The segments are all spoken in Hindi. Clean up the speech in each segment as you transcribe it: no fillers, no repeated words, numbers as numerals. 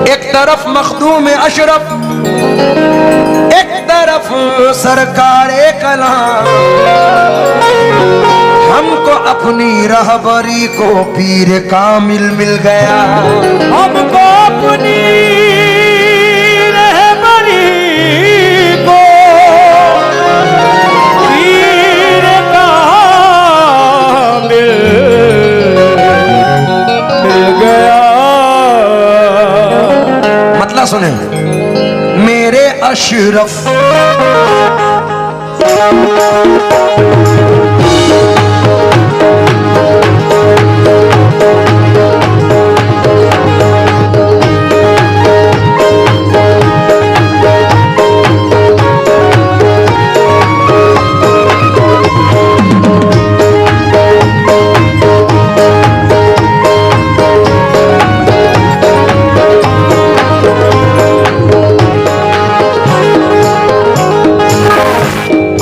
एक तरफ मखदूम अशरफ, एक तरफ सरकारे कलाम। हमको अपनी रहबरी को पीर कामिल मिल गया, हमको अपनी रहबरी को पीर कामिल मिल गया। मतलब सुने, मेरे अशरफ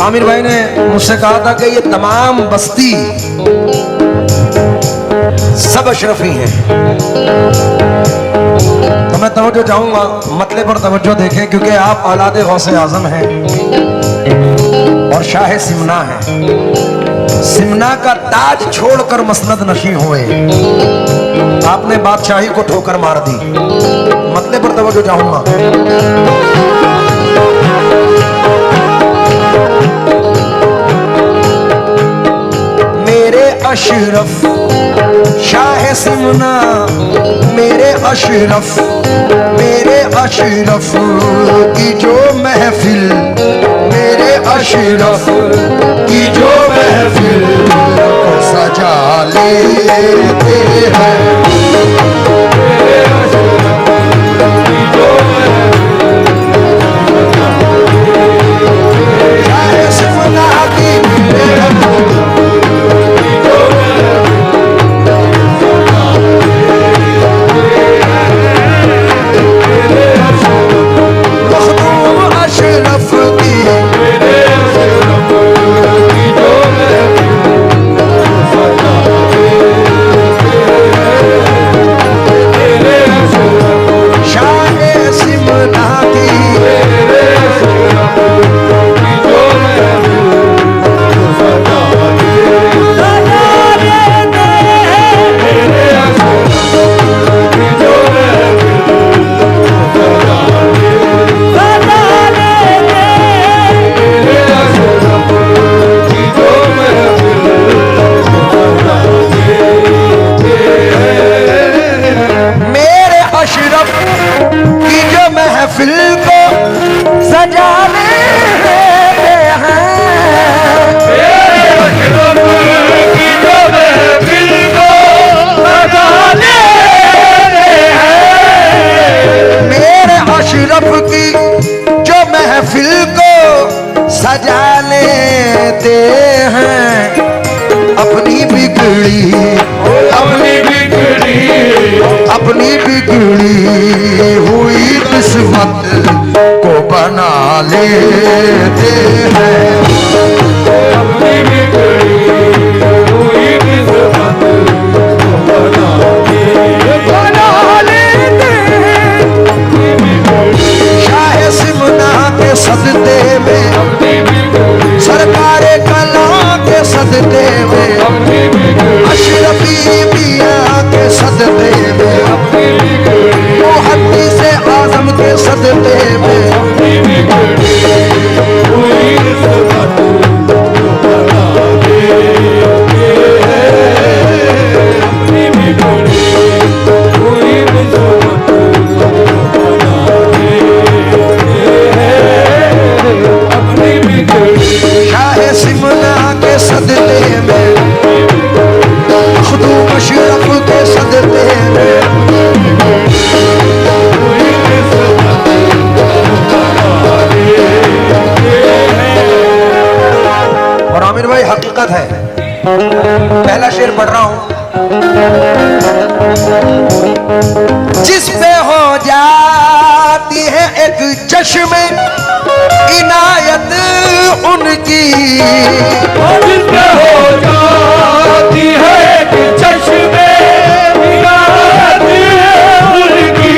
आमिर भाई ने मुझसे कहा था कि ये तमाम बस्ती सब अशरफी हैं, तो मैं तवज्जो चाहूंगा, मतले पर तवज्जो देखें, क्योंकि आप औलादे गौसे आजम हैं और शाह सिमना हैं। सिमना का ताज छोड़कर मसनद नशी हुए, आपने बादशाही को ठोकर मार दी। मतले पर तवज्जो चाहूंगा। अशरफ शाह सिमना, मेरे अशरफ, मेरे अशरफ की जो महफिल, मेरे अशरफ की जो महफिल को सजा लेते हैं। मेरे अशरफ की जो शाह सिमना की सजा लेते हैं। अपनी बिगड़ी, अपनी बिगड़ी हुई किस्मत को बना लेते हैं। अपनी बिगड़ी हुई किस्मत को बना लेते हैं। शाह सिमना के सदते में, सरकारे कला के सदते में, अशरफी मियां के सदते में, मुहद्दिस आजम के सदते में, शाह सिमना के सदते में, मखदूम अशरफ के सदते में, और आमिर भाई हकीकत है, पहला शेर पढ़ रहा हूं। जिस पे हो जाती है एक चश्मे इनायत उनकी, जिस पे हो जाती है एक चश्मे इनायत उनकी,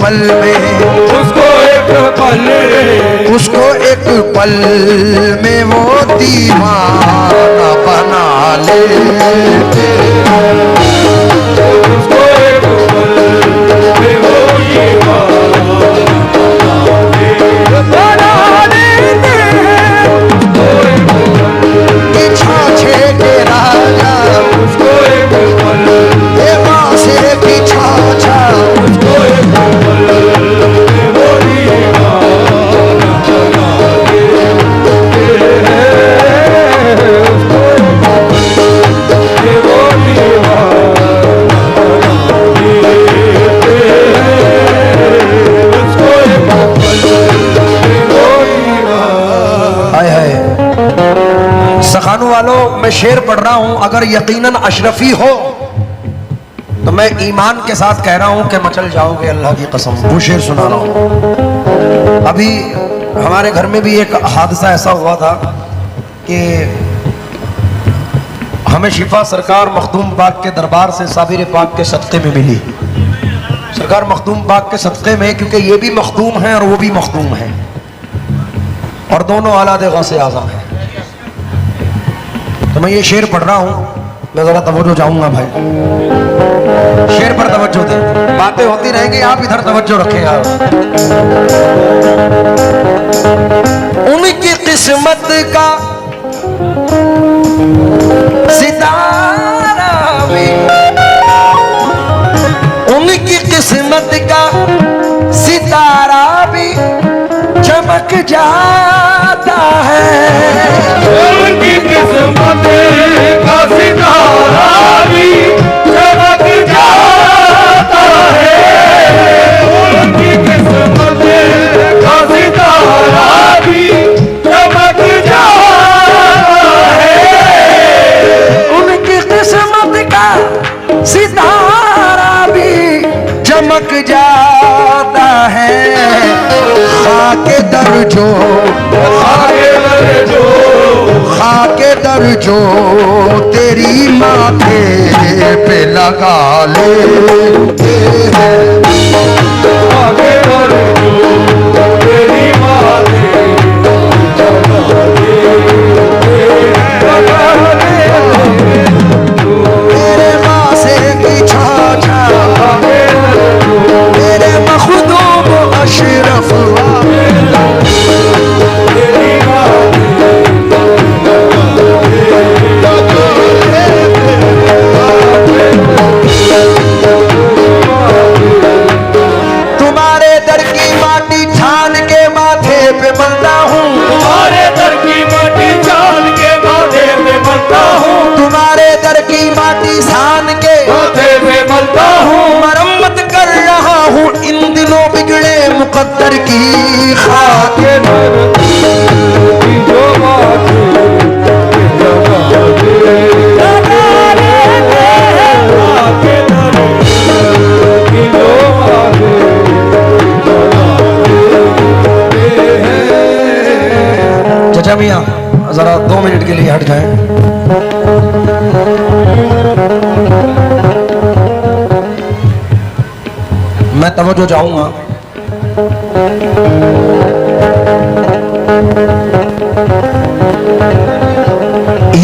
पल में, उसको एक पल, उसको एक पल में वो दीवाना बना ले। उसको एक पल में वो दीवाना बना लेते हैं। उसको एक पल छाछे के राजा, उसको एक पल, हे बासे की छाछा, उसको एक पल में वो दीवाना बना लेते हैं। उसको एक पल में वो दीवाना बना लेते हैं। उसको एक पल में वो दीवाना। हाय हाय। सखानू वालों, मैं शेर पढ़ रहा हूं, अगर यकीनन अशरफी हो तो मैं ईमान के साथ कह रहा हूं कि मचल जाओगे अल्लाह की कसम। वो शेर सुना रहा हूं। अभी हमारे घर में भी एक हादसा ऐसा हुआ था कि हमें शिफा सरकार मखदूम पाक के दरबार से साबिर पाक के सदक़े में मिली। सरकार मखदूम पाक के सदक़े में, क्योंकि ये भी मखदूम है और वो भी मखदूम है और दोनों औलाद गौसे आज़म हैं। तो मैं ये शेर पढ़ रहा हूं, मैं जरा तवज्जो चाहूंगा भाई, शेर पर तवज्जो दे। बातें होती रहेंगी, आप इधर तवज्जो रखें यार। उनकी किस्मत का सितारा भी, उनकी किस्मत का सितारा भी चमक जाता है। उनकी किस्मत का सितारा भी चमक जाता है। उनकी किस्मत का सितारा भी चमक जाता है। उनकी किस्मत का सितारा भी चमक जाता है। खाके दर जो, आगे बढ़े जो, खाके दर जो तेरी माथे पे लगा लेते हैं। आगे बढ़े जो तेरी माथे तेरे मासे की छाछा, तेरे मखदूम अशरफ, तुम्हारे दर की माटी ठान के माथे पे मलता हूँ। तुम्हारे दर की माटी चाल के माथे पे मलता हूँ। तुम्हारे दर की माटी सान के माथे पे मलता हूँ। मरम्मत कर रहा हूँ इन दिनों बिगड़े मुकद्दर की। खाक आगे दर की जो माथे लगा लेते हैं। आगे दर की जो माथे चचा मियाँ जरा 2 मिनट के लिए हट जाएं। मैं तवज्जो चाहूंगा।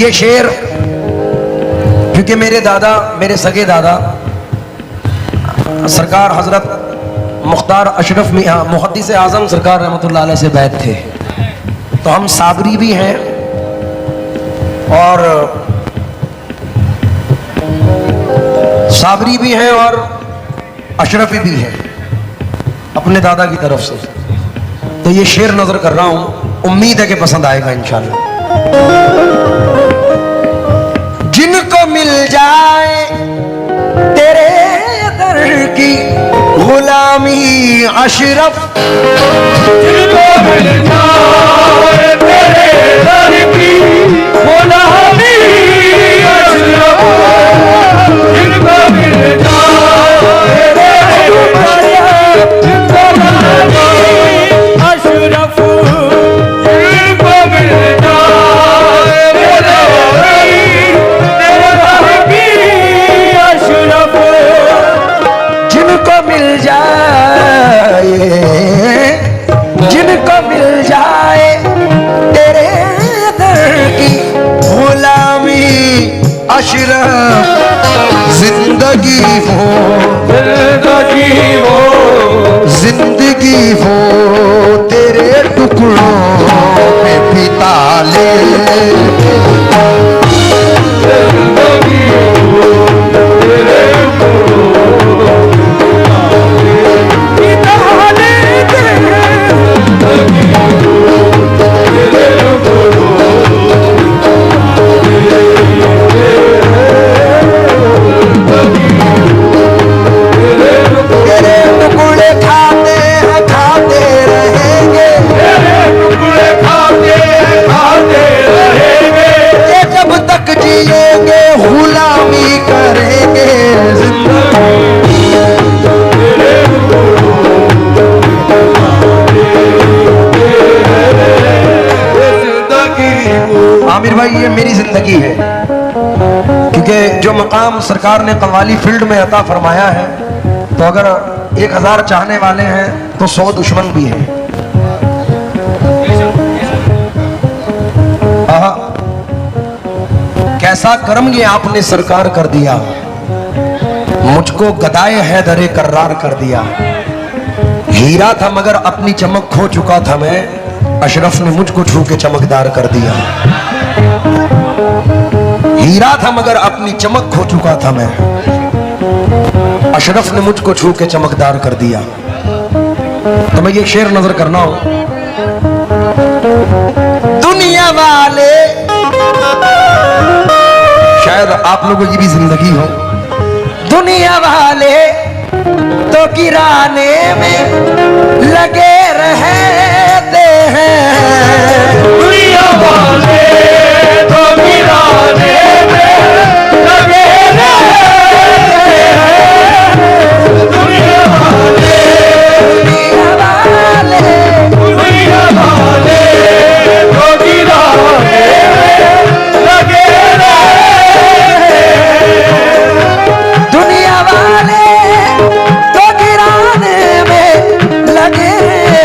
ये शेर क्योंकि मेरे दादा, मेरे सगे दादा सरकार हजरत मुख्तार अशरफ मियाँ मुहद्दिस आज़म सरकार रहमतुल्लाह अलैह से बैत थे, तो हम साबरी भी हैं और साबरी भी हैं और अशरफी भी हैं अपने दादा की तरफ से। तो ये शेर नजर कर रहा हूं, उम्मीद है कि पसंद आएगा इंशाल्लाह। जिनको मिल जाए तेरे दर की गुलामी अशरफ, जिनको मिल जाए तेरे दर की गुलामी अशरफ, जिनको मिल जाए तेरे जिनको अशरफ, जिनको मिल जाए तेरे दर की अशरफ, जिनको मिल जाए जिंदगी हो, जिंदगी हो तेरे टुकड़ों में बिता ले। गुलामी करेंगे आमिर भाई, ये मेरी जिंदगी है, क्योंकि जो मकाम सरकार ने कव्वाली फील्ड में अता फरमाया है, तो अगर 1000 चाहने वाले हैं तो 100 दुश्मन भी हैं। कैसा कर्म ये आपने सरकार कर दिया, मुझको गदाए हैदरे कर्रार कर दिया। हीरा था मगर अपनी चमक खो चुका था मैं, अशरफ ने मुझको छू के चमकदार कर दिया। हीरा था मगर अपनी चमक खो चुका था मैं, अशरफ ने मुझको छू के चमकदार कर दिया। तो मैं ये शेर नजर करना हूं। दुनिया वाले, शायद आप लोगों की भी जिंदगी हो, दुनिया वाले तो गिराने में लगे रहते हैं, दुनिया वाले तो गिराने में लगे रहते हैं। दुनिया वाले, दुनिया वाले, दुनिया वाले तो गिराने में लगे रहते हैं। दुनिया वाले तो गिराने में लगे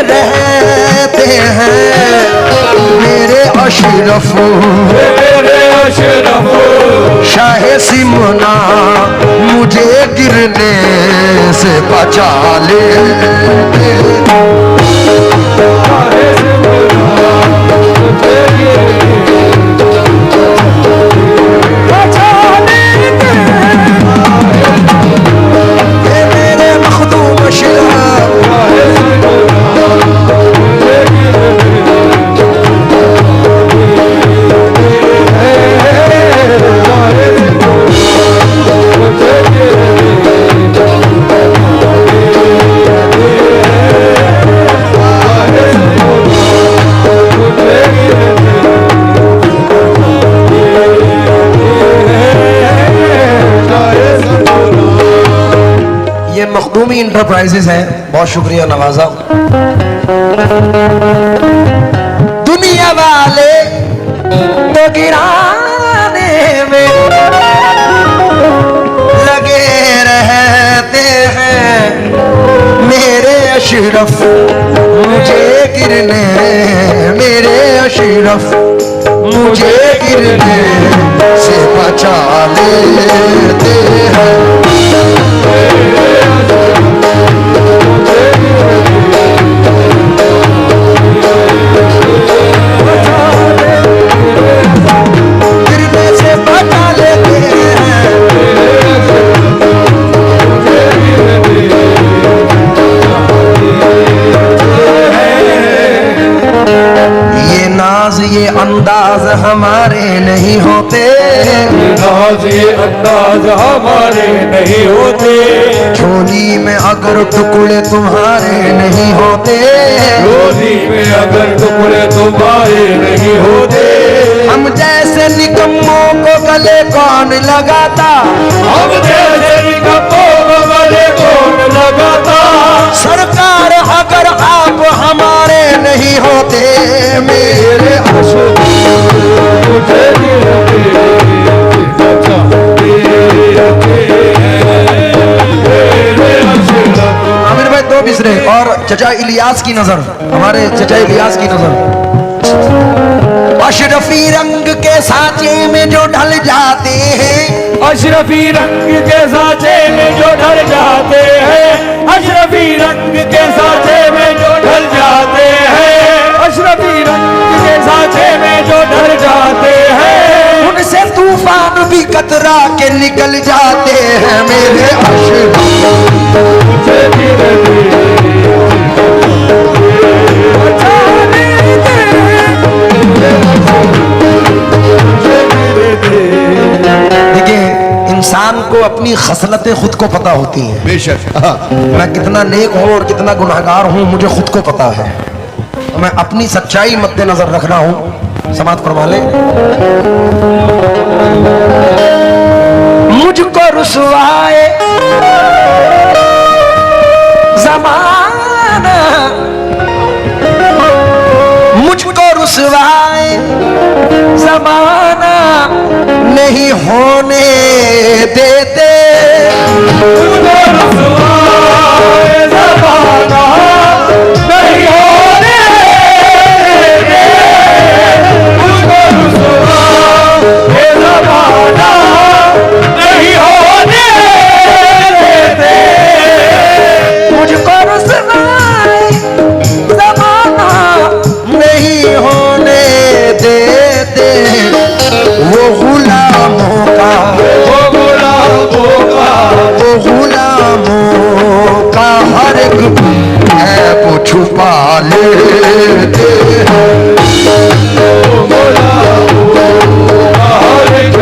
रहते हैं। मेरे अशरफ, मेरे अशरफ शाहे सिमना मुझे गिरने से बचा ले। मेरे मखदूम अशरफ, ये मखदूमी इंटरप्राइजेस है, बहुत शुक्रिया नवाजा। दुनिया वाले तो गिराने में लगे रहते हैं, मेरे अशरफ मुझे गिरने, मेरे अशरफ मुझे गिरने से बचा लेते हैं। गिरने से बचा लेते हैं। ये नाज ये अंदाज हमारे नहीं होते, नाज ये अंदाज हमारे नहीं होते। झोली में अगर टुकड़े तुम्हारे नहीं होते, झोली में अगर टुकड़े तुम्हारे नहीं होते। हम जैसे निकम्मों को गले कौन लगाता, हम जैसे निकम्मों को गले कौन लगाता। सरकार अगर आप हमारे नहीं होते, मेरे अशरफ मुझे आमिर भाई दो बिसरे और चचा इलियास की नजर, हमारे चचा इलियास की नजर। अशरफी रंग के सांचे में जो ढल जाते हैं, अशरफी रंग के सांचे में जो ढल जाते हैं, अशरफी रंग के सांचे में जो ढल जाते हैं, अशरफी रंग के सांचे में जो ढल जाते हैं, उनसे तूफान भी कतरा के निकल जाते हैं मेरे अशरफ। देखिए, इंसान को अपनी खसलतें खुद को पता होती हैं। बेशक। मैं कितना नेक हूं और कितना गुनहगार हूं मुझे खुद को पता है। मैं अपनी सच्चाई मद्देनजर रख रहा हूं। समाप्त फरमा ले। मुझको रुसवाए जमाना, मुझको रुसवाए जमाना नहीं होने देते, मुझको रुसवाए ज़माना नहीं होने देते, मुझको रुसवाए ज़माना नहीं होने देते, मुझको रुसवाए जमाना नहीं होने देते। वो गुलामों का, वो गुलामों का, वो गुलामों का हर एक ऐब छुपा लेते। वो गुलामों का हर एक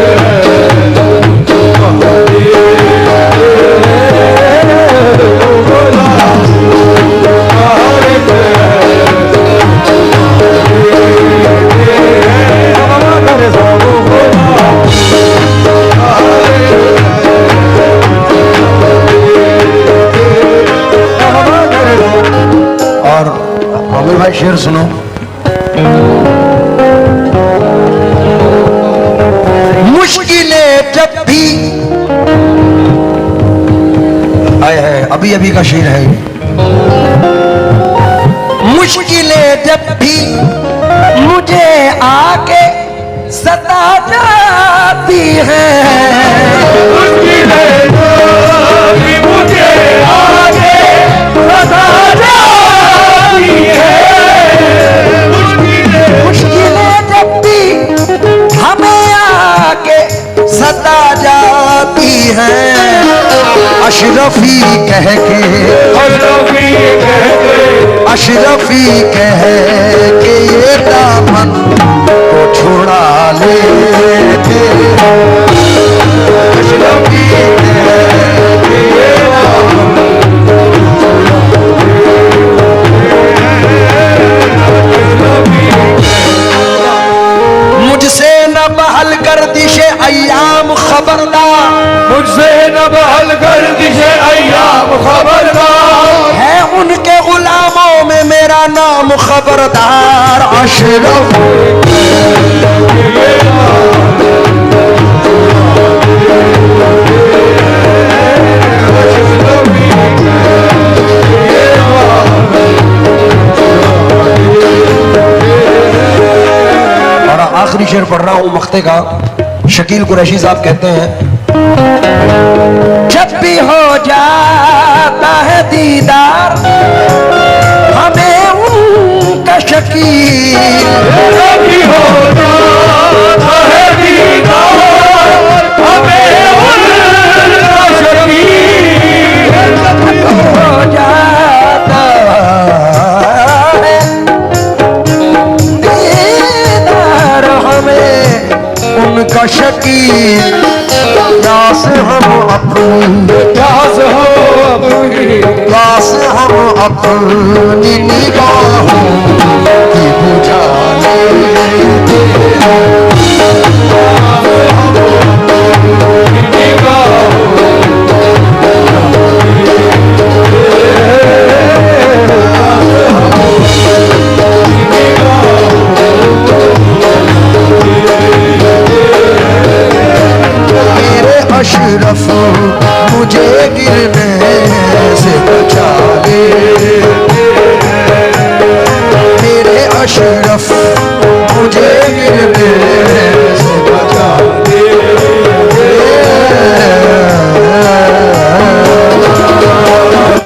और आमिर भाई शेर सुनो। मुश्किलें जब भी आए है, अभी अभी का शेर है ये। मुश्किलें जब भी मुझे आके सता जाती हैं, मुश्किलें जो भी मुझे आगे सता जाती हैं, मुश्किलें जब भी हमें आके सता जाती हैं, अशरफी कह के, अशरफी कह के, अशरफी कह के ये दामन को छुड़ा लेते। अशरफी कह के ये दामन मुझसे न बहल गर्दिशे अय्याम खबरदार, मुझसे न बहल गर्दिशे अय्याम खबरदार, है उनके गुलामों में मेरा नाम खबरदार। अशरफ और आखिरी शेर पढ़ रहा हूं मख्ते का। शकील कुरैशी साहब कहते हैं, जब भी हो जाता है दीदार हमें उनका शकील, भी हो जाता है दीदार हमें उनका शकील, हो जाता है दीदार हमें उनका शकील। प्यास हम अपनी, प्यास हो अपनी, प्यास हम अपनी निगाहों की बुझा लेते। मेरे अशरफ मुझे गिरने से बचा ले, मेरे अशरफ मुझे मुझे गिर